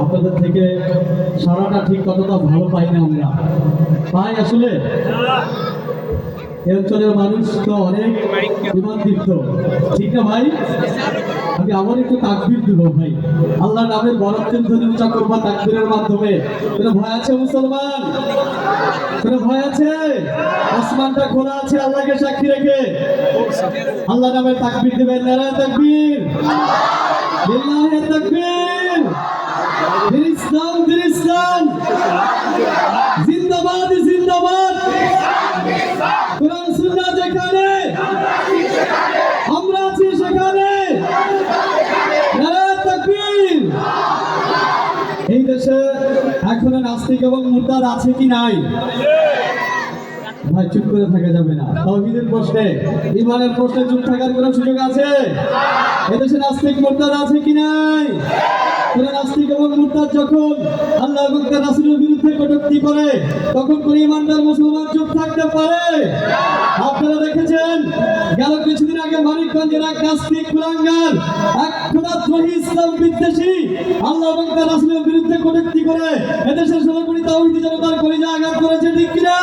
আপনাদের থেকে সারাটা ঠিক কতটা ভালো পাই না আমরা পাই আসলে এই অঞ্চলের মানুষ তো অনেক ইমানদীপ্ত, ঠিক না ভাই? আমি আবার একটু তাকবীর দিব ভাই, আল্লাহ নামের বরকতের ধ্বনি উচ্চারণ করব তাকবীরের মাধ্যমে। কোনো ভয় আছে মুসলমান? কোনো ভয় আছে? আসমানটা খোলা আছে আল্লাহকে সাক্ষী রেখে আল্লাহ নামের তাকবীর দিবেন। নারায়ে তাকবীর, লিল্লাহি তাকবীর, ইসলাম ইসলাম, জিন্দাবাদ জিন্দাবাদ। কোরআন সুন্নাহ যেখানে আমরা আছি সেখানে নারায়ে তাকবীর। এই দেশে এখনো নাস্তিক এবং মুরতাদ আছে কি নাই? ভাই চুপ করে থাকা যাবে না। তাওহীদের প্রশ্নে, ঈমানের প্রশ্নে চুপ থাকার কোনো সুযোগ আছে? এদেশে নাস্তিক মুরতাদ আছে কি নাই? কোন নাস্তিক এবং মুরতাদ যখন আল্লাহ এবং তার রাসূলের বিরুদ্ধে কটূক্তি করে তখন কোন ঈমানদার মুসলমান চুপ থাকতে পারে? আপনারা দেখেছেন গেল কিছুদিন আগে মানিকগঞ্জের এক নাস্তিক কুলাঙ্গার, এক খোদাদ্রোহী ইসলাম বিদ্বেষী আল্লাহ এবং তার রাসূলের বিরুদ্ধে কটূক্তি করে এদেশের 16 কোটি তাওহীদি জনতার কলিজা আঘাত করেছে, ঠিক কিনা?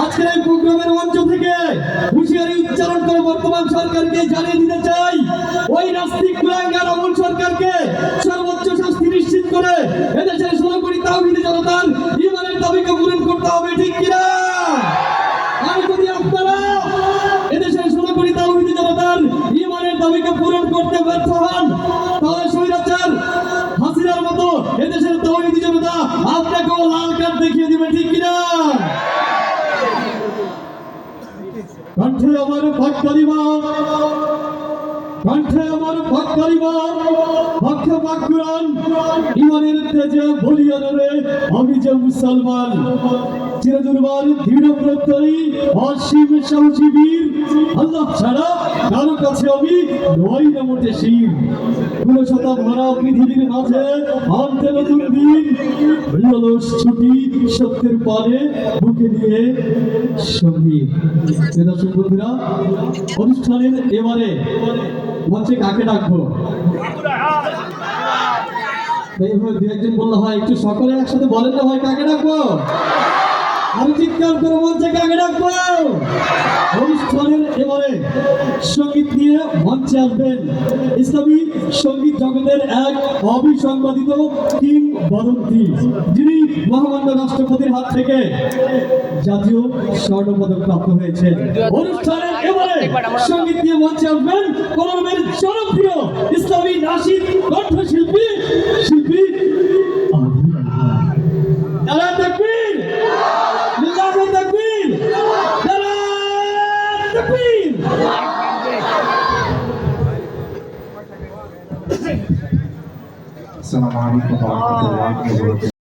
আজকের এই প্রোগ্রামের মঞ্চ থেকে হুঁশিয়ারি উচ্চারণ করে বর্তমান সরকারকে জানিয়ে দিতে চাই, ওই নাস্তিক কুলাঙ্গার আমল সরকারকে সর্বোচ্চ শাস্তি নিশ্চিত করে এদেশের 16 কোটি তাওহীদি জনতার ঈমানের দাবিকে পূরণ করতে হবে, ঠিক কিনা? আর যদি আপনারা এদেশের 16 কোটি তাওহীদি জনতার ঈমানের দাবিকে পূরণ করতে ব্যর্থ হন তাহলে স্বৈরাচার হাসিনার মতো এদেশের তাওহীদি জনতা আপনাকেও লাল কার্ড দেখিয়ে দিবে, ঠিক কিনা? কণ্ঠে আমার ভাগ পরিবার, কণ্ঠে আমার ভাগ পরিবার, পক্ষে ভাগ কুরআন, ঈমানের তেজে বলিয়ানরে আমি যে মুসলমান, চিরদুর্বার দৃঢ় প্রত্যয়ী অসীম সাহসী বীর, আল্লাহ ছাড়া কারো কাছে আমি নই না মোটে শির। 16 ভরা পৃথিবীর মাঝে আনতে নতুন দিন, অলস ছুটি সত্যের পারে বুকে নিয়ে শহীদ। দর্শক বন্ধুরা, অনুষ্ঠানের এবারে মঞ্চে কাকে ডাকবো? এইভাবে দু একজন বললে হয়, একটু সকলে একসাথে বলেন না ভাই, কাকে ডাকবো? আমি চিৎকার করে মঞ্চে কাকে ডাকবো? অনুষ্ঠানের এবারে সঙ্গীত নিয়ে মঞ্চে আসবেন ইসলামী সঙ্গীত জগতের এক অবিসংবাদিত কিংবদন্তি, যিনি মহামান্য রাষ্ট্রপতির হাত থেকে জাতীয় স্বর্ণপদক প্রাপ্ত হয়েছেন। অনুষ্ঠানের এবারে সঙ্গীত নিয়ে মঞ্চে আসবেন কলমের জনপ্রিয় ইসলামী নাশিদ কণ্ঠশিল্পী শিল্পী নারায়ে তাকবীর, লিল্লাহি তাকবীর, নারায়ে তাকবীর। আসসালামু আলাইকুম ওয়া রাহমাতুল্লাহি ওয়া বারাকাতুহু।